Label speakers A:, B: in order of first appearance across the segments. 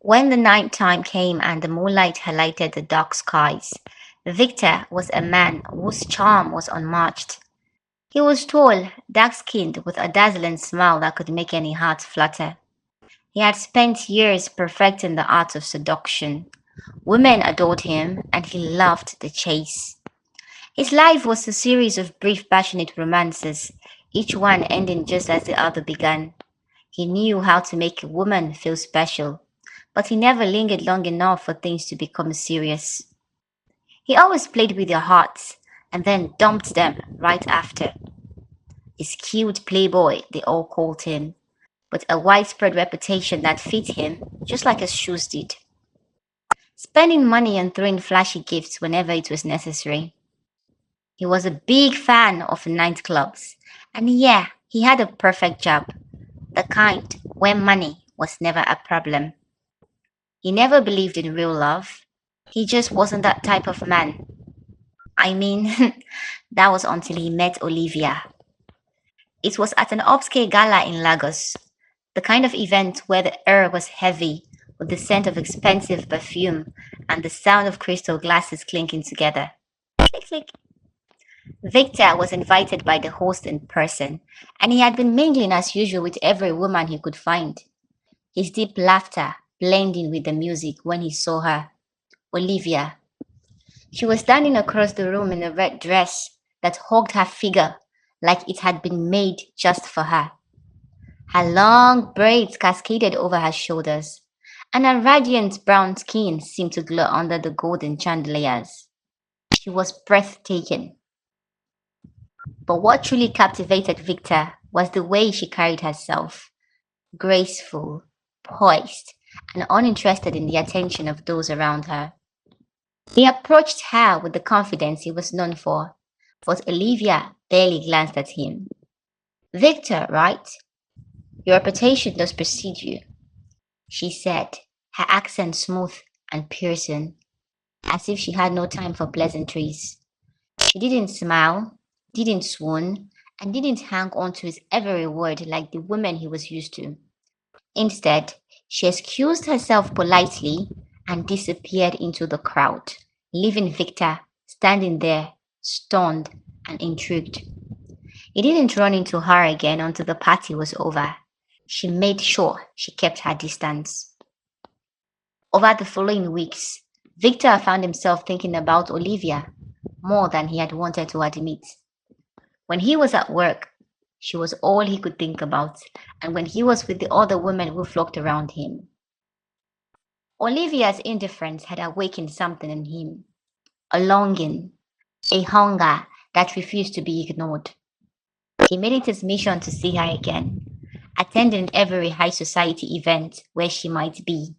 A: When the night time came and the moonlight highlighted the dark skies, Victor was a man whose charm was unmatched. He was tall, dark-skinned, with a dazzling smile that could make any heart flutter. He had spent years perfecting the art of seduction. Women adored him, and he loved the chase. His life was a series of brief, passionate romances, each one ending just as the other began. He knew how to make a woman feel special, but he never lingered long enough for things to become serious. He always played with their hearts and then dumped them right after. A skilled playboy, they all called him, but a widespread reputation that fit him just like his shoes did. Spending money on throwing flashy gifts whenever it was necessary. He was a big fan of nightclubs, and yeah, he had a perfect job, the kind where money was never a problem. He never believed in real love. He just wasn't that type of man. I mean, that was until he met Olivia. It was at an upscale gala in Lagos, the kind of event where the air was heavy with the scent of expensive perfume and the sound of crystal glasses clinking together. Click, click. Victor was invited by the host in person, and he had been mingling as usual with every woman he could find. His deep laughter blending with the music when he saw her, Olivia. She was standing across the room in a red dress that hugged her figure like it had been made just for her. Her long braids cascaded over her shoulders, and her radiant brown skin seemed to glow under the golden chandeliers. She was breathtaking. But what truly captivated Victor was the way she carried herself, graceful, poised, and uninterested in the attention of those around her. He approached her with the confidence he was known for, but Olivia barely glanced at him. Victor, right? Your reputation does precede you, she said, her accent smooth and piercing, as if she had no time for pleasantries. She didn't smile, didn't swoon, and didn't hang on to his every word like the women he was used to. Instead, she excused herself politely and disappeared into the crowd, leaving Victor standing there, stunned and intrigued. He didn't run into her again until the party was over. She made sure she kept her distance. Over the following weeks, Victor found himself thinking about Olivia more than he had wanted to admit. When he was at work, she was all he could think about, and when he was with the other women who flocked around him. Olivia's indifference had awakened something in him, a longing, a hunger that refused to be ignored. He made it his mission to see her again, attending every high society event where she might be.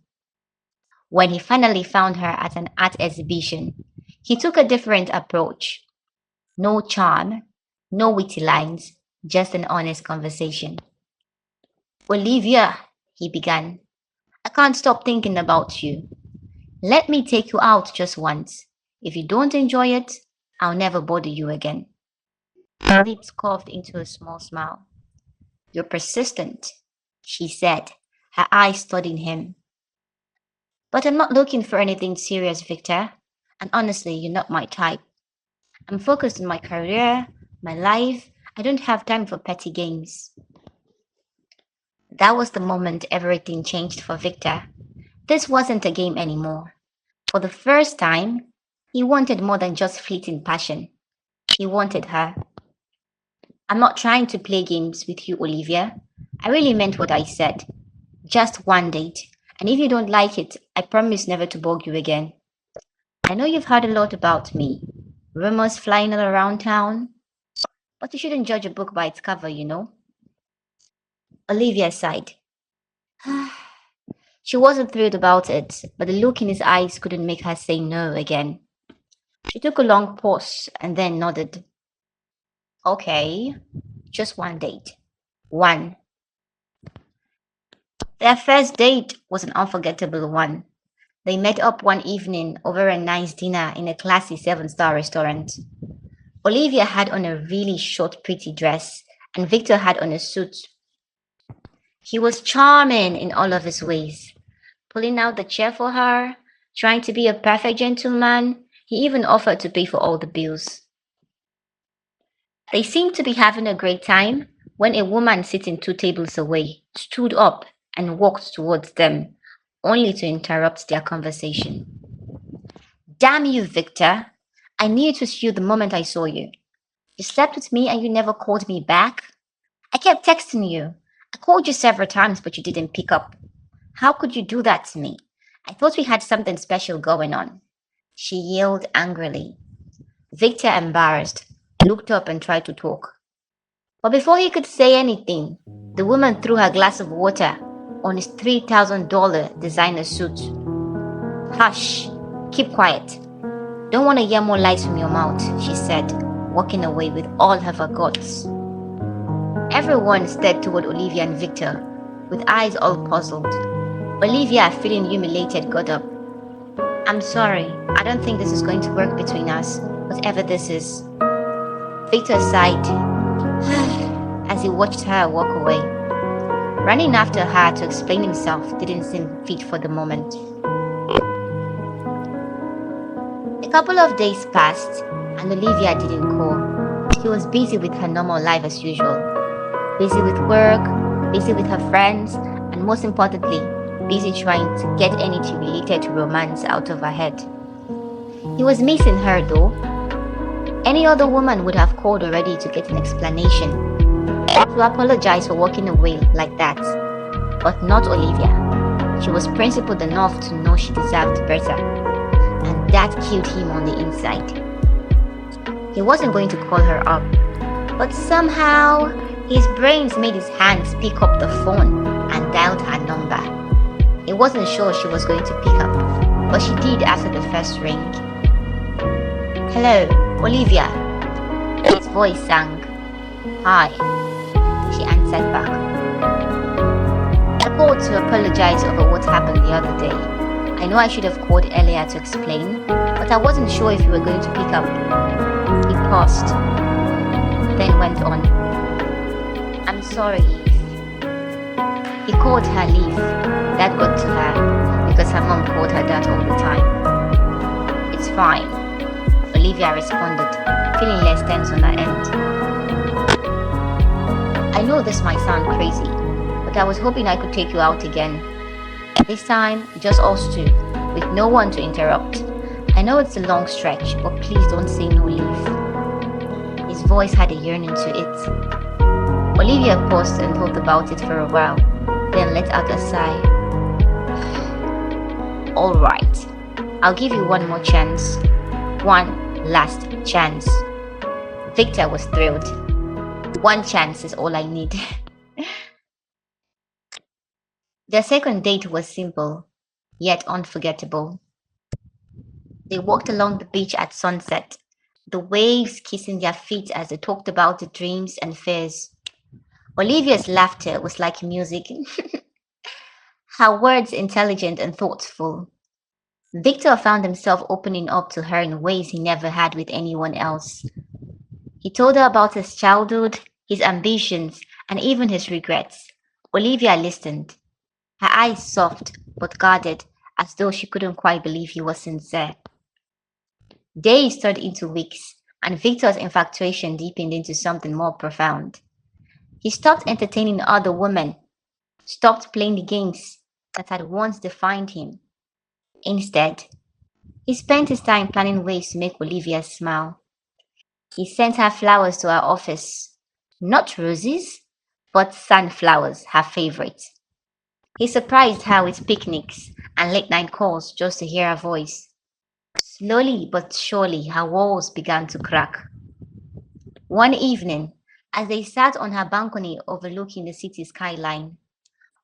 A: When he finally found her at an art exhibition, he took a different approach. No charm, no witty lines, just an honest conversation. Olivia, he began, I can't stop thinking about you. Let me take you out just once. If you don't enjoy it, I'll never bother you again. Her lips curved into a small smile. You're persistent, she said, her eyes studying him. But I'm not looking for anything serious, Victor. And honestly, you're not my type. I'm focused on my career, my life. I don't have time for petty games. That was the moment everything changed for Victor. This wasn't a game anymore. For the first time, he wanted more than just fleeting passion. He wanted her. I'm not trying to play games with you, Olivia. I really meant what I said. Just one date. And if you don't like it, I promise never to bug you again. I know you've heard a lot about me. Rumors flying all around town. But you shouldn't judge a book by its cover, you know. Olivia sighed. She wasn't thrilled about it, but the look in his eyes couldn't make her say no again. She took a long pause and then nodded. Okay, just one date. One. Their first date was an unforgettable one. They met up one evening over a nice dinner in a classy seven-star restaurant. Olivia had on a really short, pretty dress, and Victor had on a suit. He was charming in all of his ways, pulling out the chair for her, trying to be a perfect gentleman. He even offered to pay for all the bills. They seemed to be having a great time when a woman sitting 2 tables away stood up and walked towards them, only to interrupt their conversation. Damn you, Victor! I knew it was you the moment I saw you. You slept with me and you never called me back? I kept texting you. I called you several times, but you didn't pick up. How could you do that to me? I thought we had something special going on. She yelled angrily. Victor, embarrassed, looked up and tried to talk. But before he could say anything, the woman threw her glass of water on his $3,000 designer suit. Hush, keep quiet. Don't want to hear more lies from your mouth, she said, walking away with all of her guts. Everyone stared toward Olivia and Victor, with eyes all puzzled. Olivia, feeling humiliated, got up. I'm sorry, I don't think this is going to work between us, whatever this is. Victor sighed as he watched her walk away. Running after her to explain himself didn't seem fit for the moment. A couple of days passed and Olivia didn't call. She was busy with her normal life as usual. Busy with work, busy with her friends, and most importantly, busy trying to get anything related to romance out of her head. He was missing her though. Any other woman would have called already to get an explanation, to apologize for walking away like that. But not Olivia. She was principled enough to know she deserved better, and that killed him on the inside. He wasn't going to call her up, but somehow his brains made his hands pick up the phone and dialed her number. He wasn't sure she was going to pick up, but she did after the first ring. Hello, Olivia. His voice sang. Hi, she answered back. I called to apologize over what happened the other day. I know I should have called earlier to explain, but I wasn't sure if you were going to pick up. He paused, then went on. I'm sorry, Eve. He called her Leaf. That got to her, because her mom called her that all the time. It's fine, Olivia responded, feeling less tense on her end. I know this might sound crazy, but I was hoping I could take you out again. This time, just us two, with no one to interrupt. I know it's a long stretch, but please don't say no, Leaf. His voice had a yearning to it. Olivia paused and thought about it for a while, then let out a sigh. All right, I'll give you one more chance. One last chance. Victor was thrilled. One chance is all I need. Their second date was simple, yet unforgettable. They walked along the beach at sunset, the waves kissing their feet as they talked about the dreams and fears. Olivia's laughter was like music, her words intelligent and thoughtful. Victor found himself opening up to her in ways he never had with anyone else. He told her about his childhood, his ambitions, and even his regrets. Olivia listened, her eyes soft but guarded, as though she couldn't quite believe he was sincere. Days turned into weeks, and Victor's infatuation deepened into something more profound. He stopped entertaining other women, stopped playing the games that had once defined him. Instead, he spent his time planning ways to make Olivia smile. He sent her flowers to her office. Not roses, but sunflowers, her favorite. He surprised her with picnics and late-night calls just to hear her voice. Slowly but surely, her walls began to crack. One evening, as they sat on her balcony overlooking the city skyline,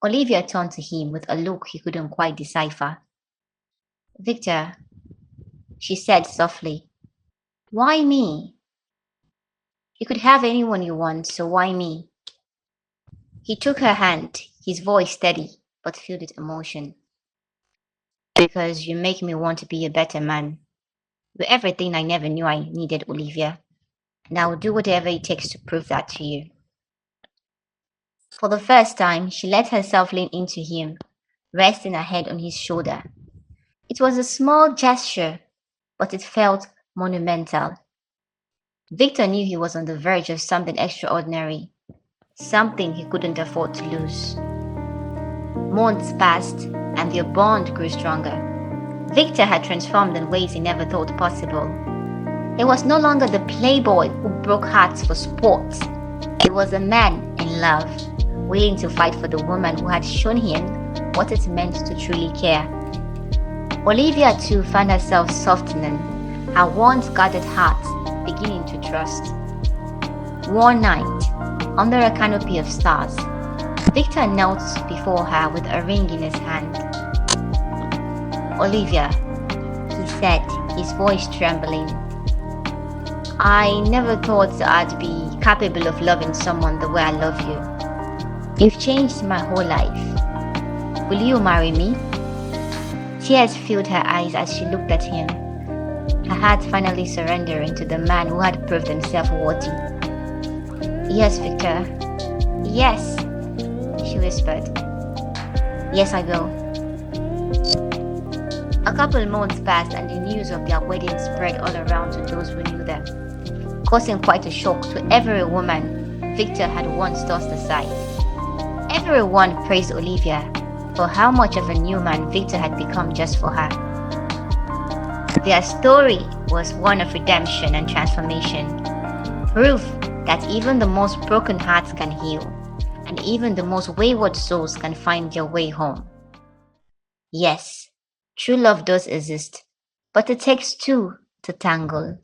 A: Olivia turned to him with a look he couldn't quite decipher. Victor, she said softly, why me? You could have anyone you want, so why me? He took her hand, his voice steady, but filled with emotion. Because you make me want to be a better man. You're everything I never knew I needed, Olivia. And I will do whatever it takes to prove that to you. For the first time, she let herself lean into him, resting her head on his shoulder. It was a small gesture, but it felt monumental. Victor knew he was on the verge of something extraordinary, something he couldn't afford to lose. Months passed, and their bond grew stronger. Victor had transformed in ways he never thought possible. He was no longer the playboy who broke hearts for sport. He was a man in love, willing to fight for the woman who had shown him what it meant to truly care. Olivia too found herself softening, her once guarded heart beginning to trust. One night, under a canopy of stars, Victor knelt before her with a ring in his hand. "Olivia," he said, his voice trembling, "I never thought I'd be capable of loving someone the way I love you. You've changed my whole life. Will you marry me?" Tears filled her eyes as she looked at him, her heart finally surrendering to the man who had proved himself worthy. "Yes, Victor. Yes," she whispered. "Yes, I will." A couple months passed and the news of their wedding spread all around to those who knew them, causing quite a shock to every woman Victor had once tossed aside. Everyone praised Olivia for how much of a new man Victor had become just for her. Their story was one of redemption and transformation, proof that even the most broken hearts can heal, and even the most wayward souls can find their way home. Yes, true love does exist, but it takes two to tangle.